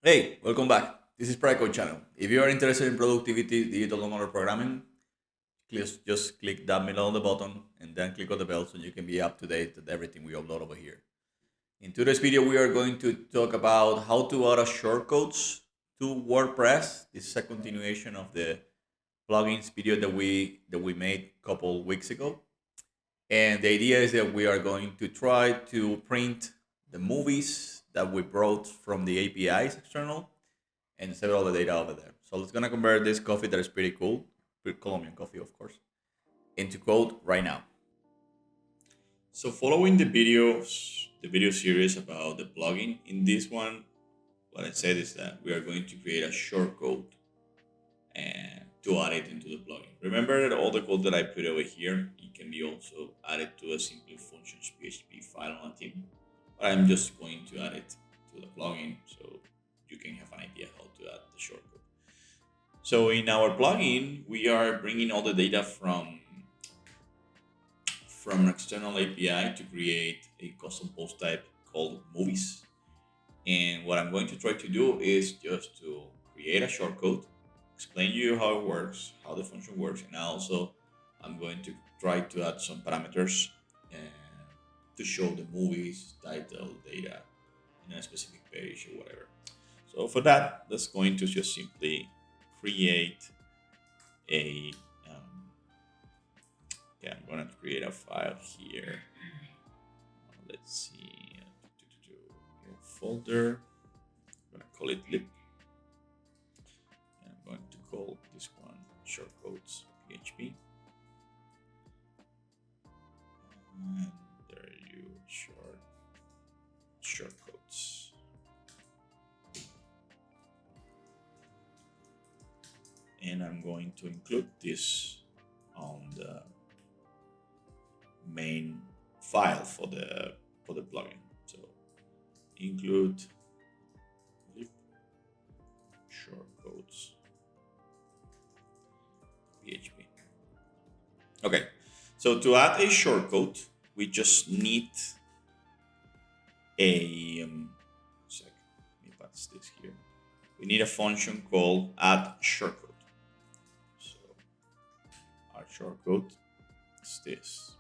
Hey, welcome back. This is Pricode channel. If you are interested in productivity, digital nomad, or programming, please just click that middle of the button and then click on the bell so you can be up to date with everything we upload over here. In today's video, we are going to talk about how to add a shortcodes to WordPress. This is a continuation of the plugins video that we made a couple weeks ago. And the idea is that we are going to try to print the movies that we brought from the APIs external and save all the data over there. So let's gonna convert this coffee that is pretty cool, Colombian coffee, of course, into code right now. So following the video series about the plugin, in this one, what I said is that we are going to create a shortcode and to add it into the plugin. Remember that all the code that I put over here, it can be also added to a simple functions PHP file on a theme. But I'm just going to add it to the plugin so you can have an idea how to add the shortcode. So in our plugin, we are bringing all the data from an external API to create a custom post type called movies. And what I'm going to try to do is just to create a shortcode, explain you how it works, how the function works, and also I'm going to try to add some parameters to show the movies, title, data in a specific page or whatever. So for that, that's going to just simply create a I'm going to create a file here. Let's see, folder. I'm going to call it lib. And I'm going to call this one shortcodes PHP. And there you shortcodes. And I'm going to include this on the main file for the plugin. So include lib shortcodes PHP. Okay, so to add a shortcode, we just need a let me pass this here. We need a function called add shortcode. So our shortcode is this.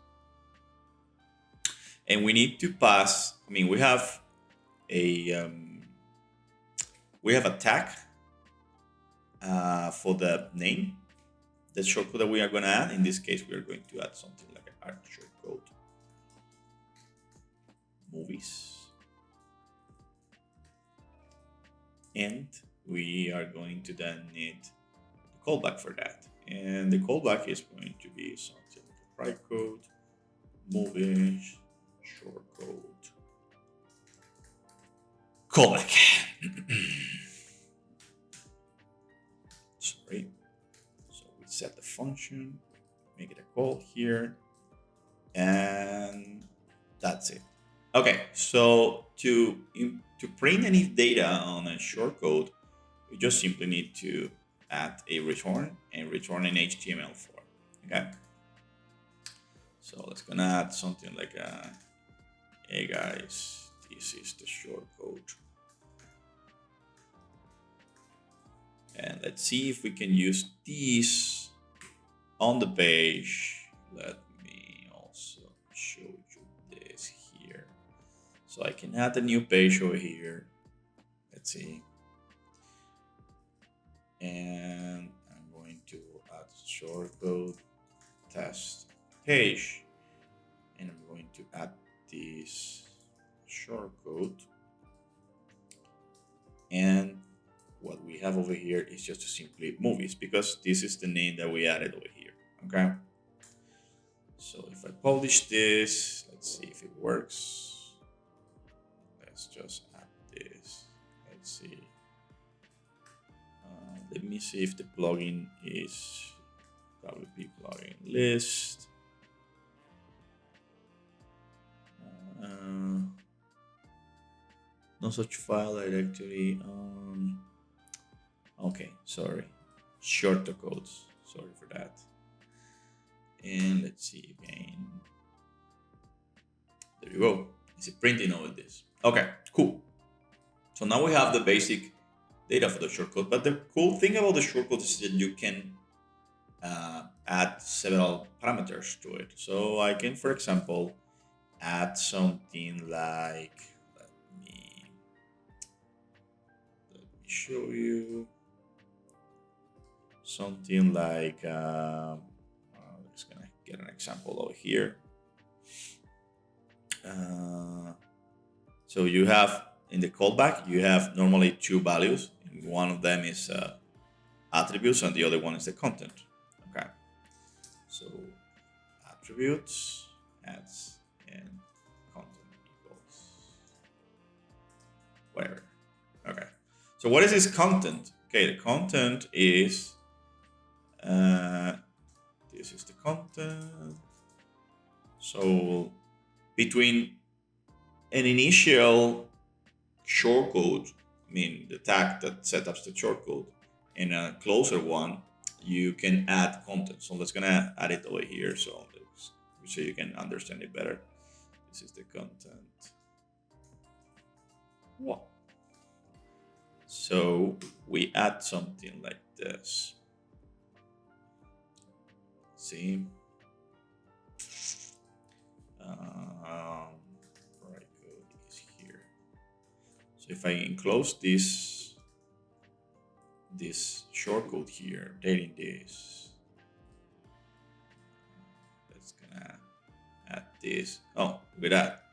And we need to pass, we have a tag for the name, the shortcode that we are going to add. In this case, we are going to add something like an art shortcode movies. And we are going to then need the callback for that. And the callback is going to be something like a Pricode movies shortcode callback. Sorry. So we set the function, make it a call here, and that's it. Okay, so to print any data on a shortcode, we just simply need to add a return and return an HTML form. Okay. So let's gonna add something like hey guys, this is the shortcode. And let's see if we can use these on the page. Let me also show you this here. So I can add a new page over here. Let's see. And I'm going to add shortcode test page. And I'm going to add this shortcode. And what we have over here is just simply movies, because this is the name that we added over here. Okay. So if I publish this, let's see if it works. Let's just add this. Let's see. Let me see if the plugin is WP plugin list. No such file directory. Okay, sorry. Shortcodes. Sorry for that. And let's see again. There you go. Is it printing over this? Okay, cool. So now we have the basic data for the shortcode. But the cool thing about the shortcode is that you can add several parameters to it. So I can, for example, add something like, let me show you something like, I'm just gonna get an example over here. So you have in the callback, you have normally two values. One of them is attributes and the other one is the content. Okay. So attributes, ads, and content equals whatever. Okay. So what is this content? Okay, the content is this is the content. So between an initial shortcode, I mean the tag that sets up the shortcode, and a closer one, you can add content. So let's gonna add it over here so you can understand it better. This is the content. Wow. So we add something like this. See? Pricode is here. So if I enclose this shortcode here, dating this, that's gonna add this. Oh, look at that.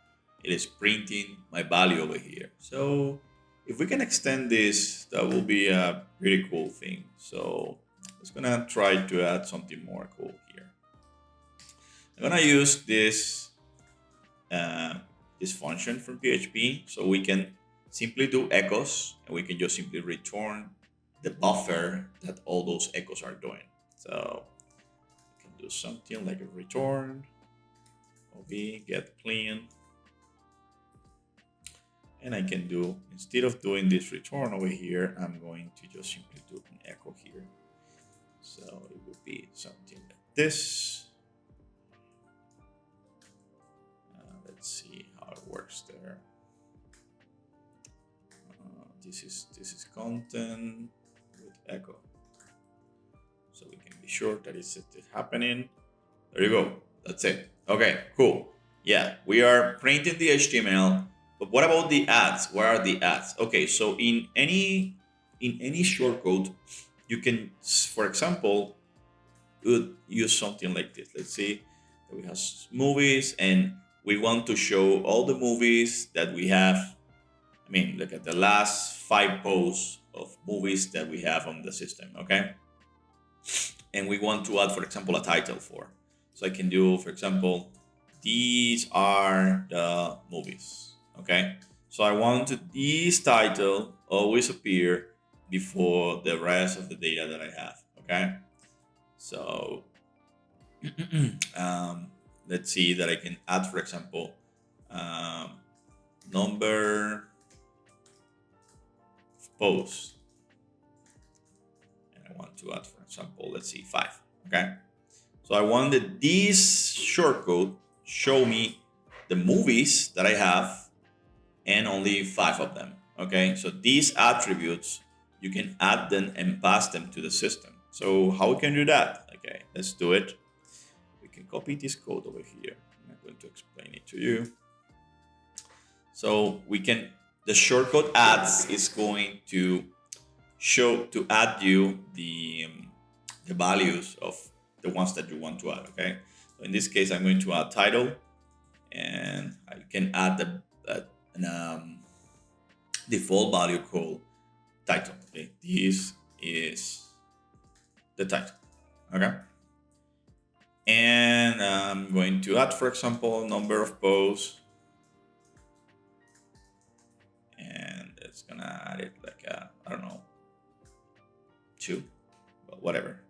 It is printing my value over here. So if we can extend this, that will be a pretty cool thing. So let's gonna try to add something more cool here. I'm gonna use this this function from PHP, so we can simply do echoes, and we can just simply return the buffer that all those echoes are doing. So we can do something like a return ob get clean, and I can do, instead of doing this return over here, I'm going to just simply do an echo here. So it would be something like this. Let's see how it works there. This is content with echo, so we can be sure that it's happening. There you go. That's it. Okay, cool. Yeah, we are printing the HTML. But what about the ads? Where are the ads? Okay, so in any shortcode, you can, for example, use something like this. Let's see that we have movies, and we want to show all the movies that we have. I mean, look at the last 5 posts of movies that we have on the system, okay? And we want to add, for example, a title for. So I can do, for example, these are the movies, okay? So I want this title always appear before the rest of the data that I have, okay? So let's see that I can add, for example, number of posts. And I want to add, for example, let's see, 5, okay? So I wanted this shortcode show me the movies that I have and only 5 of them, okay? So these attributes, you can add them and pass them to the system. So how we can do that? Okay, let's do it. We can copy this code over here. I'm going to explain it to you. So we can, the shortcode ads is going to add you the values of the ones that you want to add, okay? So in this case, I'm going to add title, and I can add an default value called title, okay? This is the title, okay? And I'm going to add, for example, number of posts, and it's gonna add it like I don't know, 2, well, whatever.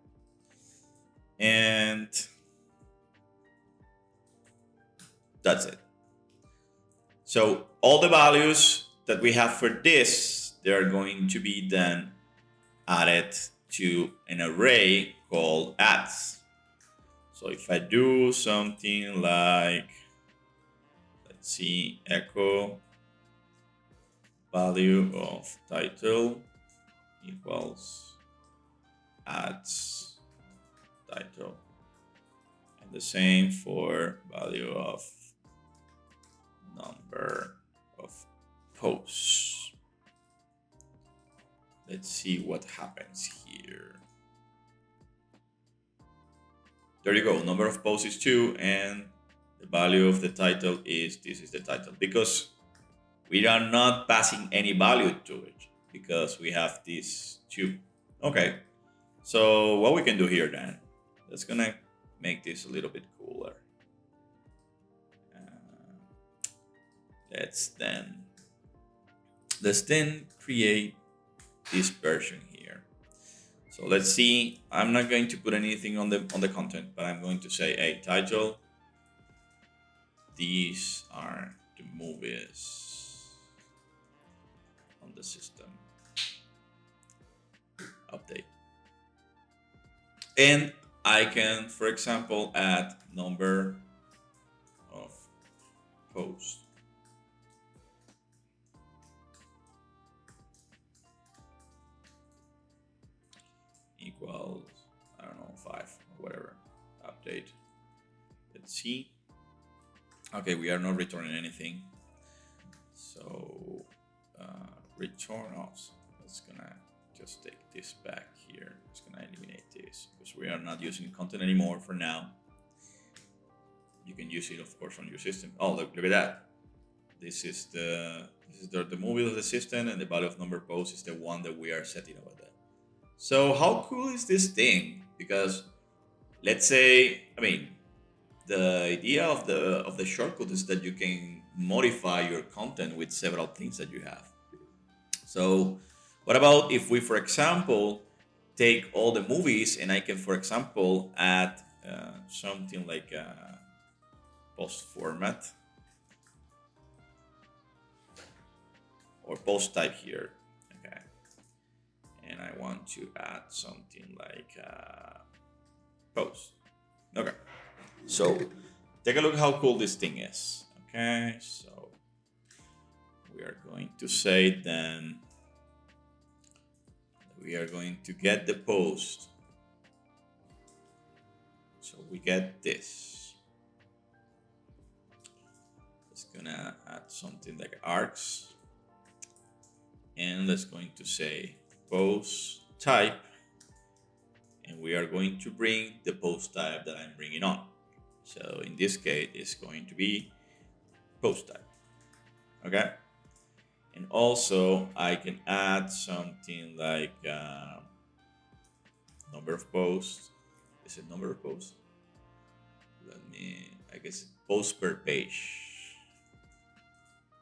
And that's it. So all the values that we have for this, they're going to be then added to an array called ads. So if I do something like, let's see, echo value of title, equals ads title, and the same for value of number of posts. Let's see what happens here. There you go. Number of posts is 2, and the value of the title is, this is the title, because we are not passing any value to it because we have these 2. Okay. So what we can do here then, that's gonna make this a little bit cooler. Let's then create this version here. So let's see. I'm not going to put anything on the content, but I'm going to say, hey, title. These are the movies on the system. Update. And I can, for example, add number of posts. Equals, I don't know, 5 or whatever. Update. Let's see. Okay, we are not returning anything. So return us. That's gonna just take this back here. It's gonna eliminate this because we are not using content anymore for now. You can use it, of course, on your system. Oh, look at that. This is the movie of the system, and the value of number post is the one that we are setting over there. So how cool is this thing? Because let's say, I mean, the idea of the shortcode is that you can modify your content with several things that you have. So what about if we, for example, take all the movies and I can, for example, add something like a post format or post type here. Okay. And I want to add something like post. Okay. So take a look how cool this thing is. Okay. So we are going to say then we are going to get the post. So we get this. It's gonna add something like arcs. And let's going to say post type. And we are going to bring the post type that I'm bringing on. So in this case, it's going to be post type. Okay. And also I can add something like number of posts. Is it number of posts? I guess posts per page.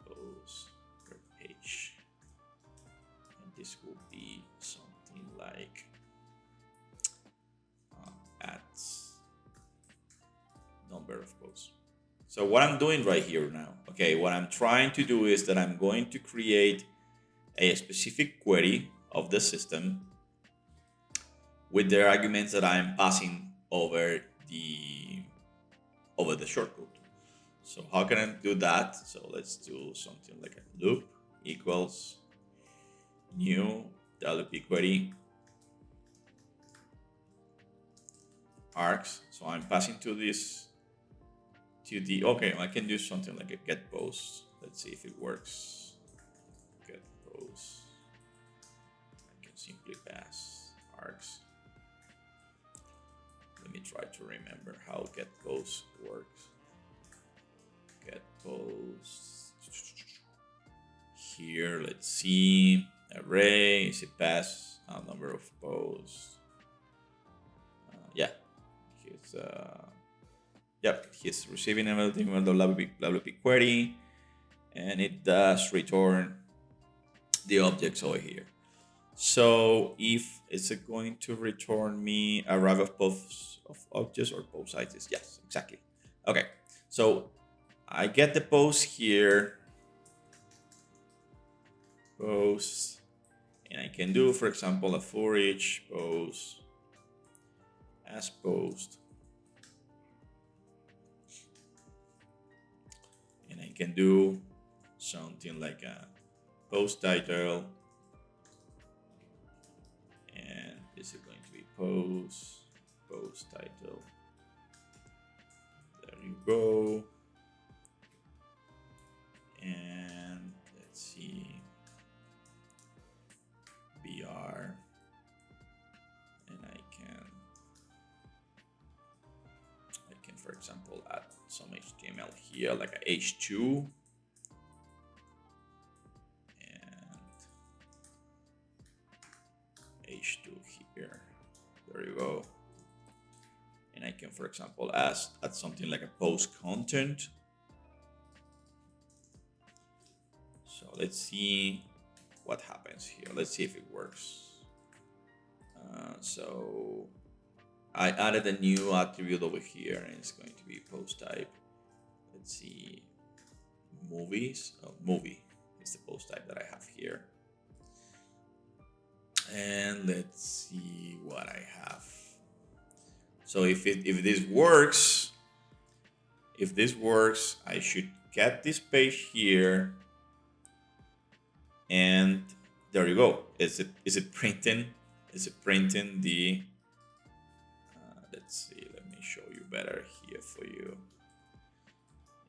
Posts per page. And this will be something like ads number of posts. So what I'm doing right here now, okay, what I'm trying to do is that I'm going to create a specific query of the system with the arguments that I'm passing over the shortcode. So how can I do that? So let's do something like a loop equals new WP query arcs. So I'm passing to this okay, I can do something like a get post. Let's see if it works. Get post. I can simply pass arcs. Let me try to remember how get post works. Get post. Here, let's see. Array, is it pass? Number of posts. Yeah. Here's yep, he's receiving everything with the WP query, and it does return the objects over here. So if it's going to return me a array of posts of objects or post sizes, yes, exactly. Okay, so I get the post here, posts, and I can do, for example, a for each post as post. And I can do something like a post title This is going to be post title. There you go. And let's see, BR, and I can for example add some HTML here, like a H2, and H2 here. There you go. And I can, for example, add something like a post content. So let's see what happens here. Let's see if it works. So I added a new attribute over here, and it's going to be post type. Let's see, movies. Oh, movie is the post type that I have here. And let's see what I have. So if this works, I should get this page here, and there you go. Is it printing? Is it printing the? Let's see. Let me show you better here for you.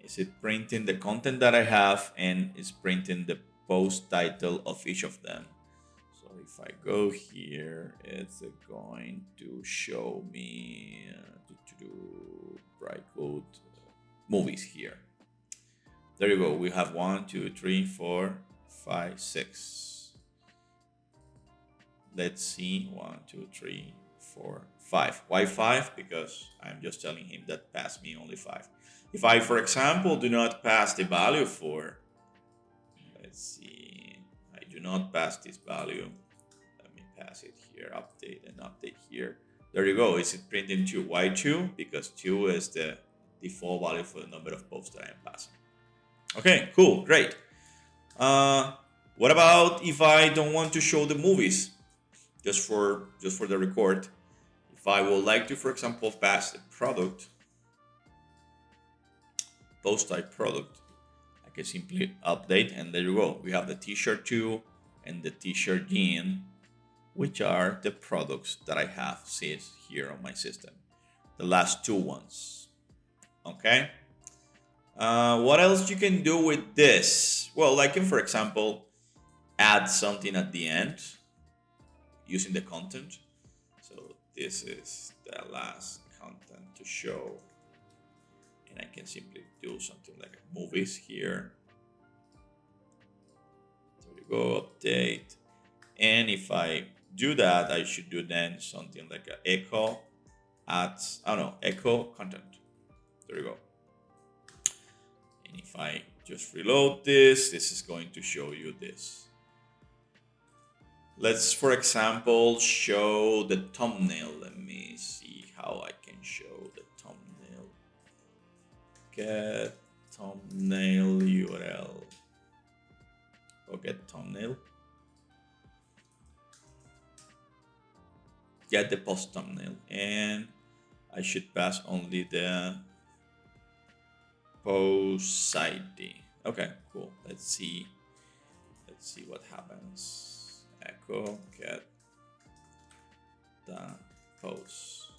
Is it printing the content that I have, and is printing the post title of each of them? So if I go here, it's going to show me Pricode movies here. There you go. We have 1, 2, 3, 4, 5, 6. Let's see. 1, 2, 3, 4, 5. Why 5? Because I'm just telling him that pass me only 5. If I, for example, do not pass the value 4, let's see, I do not pass this value. Let me pass it here, update and update here. There you go. Is it printing 2? Why 2? Because 2 is the default value for the number of posts that I am passing. Okay, cool, great. What about if I don't want to show the movies just for the record? If I would like to, for example, pass the product, post type product, I can simply update, and there you go. We have the t-shirt 2 and the t-shirt jean, which are the products that I have saved here on my system, the last 2 ones. Okay. What else you can do with this? Well, I can, for example, add something at the end using the content. So this is the last content to show, and I can simply do something like movies here. There you go, update. And if I do that, I should do then something like a echo ads, echo content. There you go. And if I just reload this is going to show you this. Let's, for example, show the thumbnail. Let me see how I can show the thumbnail. Get thumbnail URL. Go get thumbnail. Get the post thumbnail, and I should pass only the post ID. Okay, cool. Let's see what happens. Echo get the post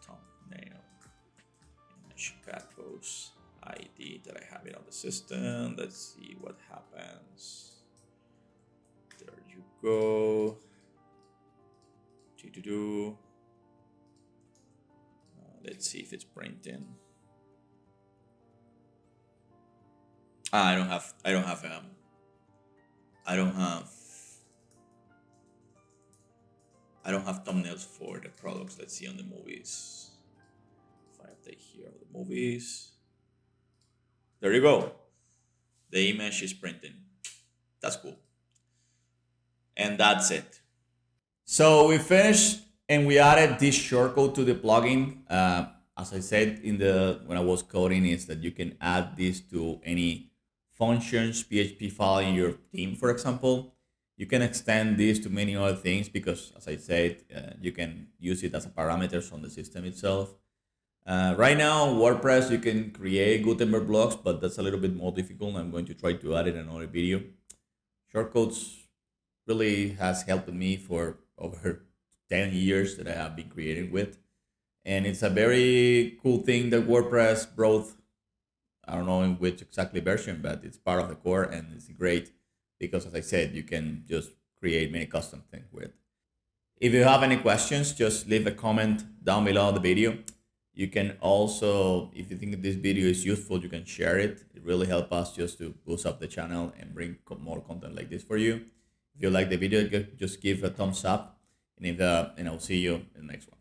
thumbnail, and I should get post ID that I have it on the system. Let's see what happens. There you go. Let's see if it's printing. I don't have thumbnails for the products. Let's see on the movies. If I update here the movies, there you go. The image is printing. That's cool. And that's it. So we finished, and we added this shortcode to the plugin. As I said when I was coding, is that you can add this to any functions PHP file in your theme, for example. You can extend this to many other things because, as I said, you can use it as a parameters on the system itself. Right now, WordPress, you can create Gutenberg blocks, but that's a little bit more difficult. I'm going to try to add it in another video. Shortcodes really has helped me for over 10 years that I have been creating with. And it's a very cool thing that WordPress brought. I don't know in which exactly version, but it's part of the core and it's great because, as I said, you can just create many custom things with. If you have any questions, just leave a comment down below the video. You can also, if you think this video is useful, you can share it. It really helps us just to boost up the channel and bring more content like this for you. If you like the video, just give a thumbs up, and I'll see you in the next one.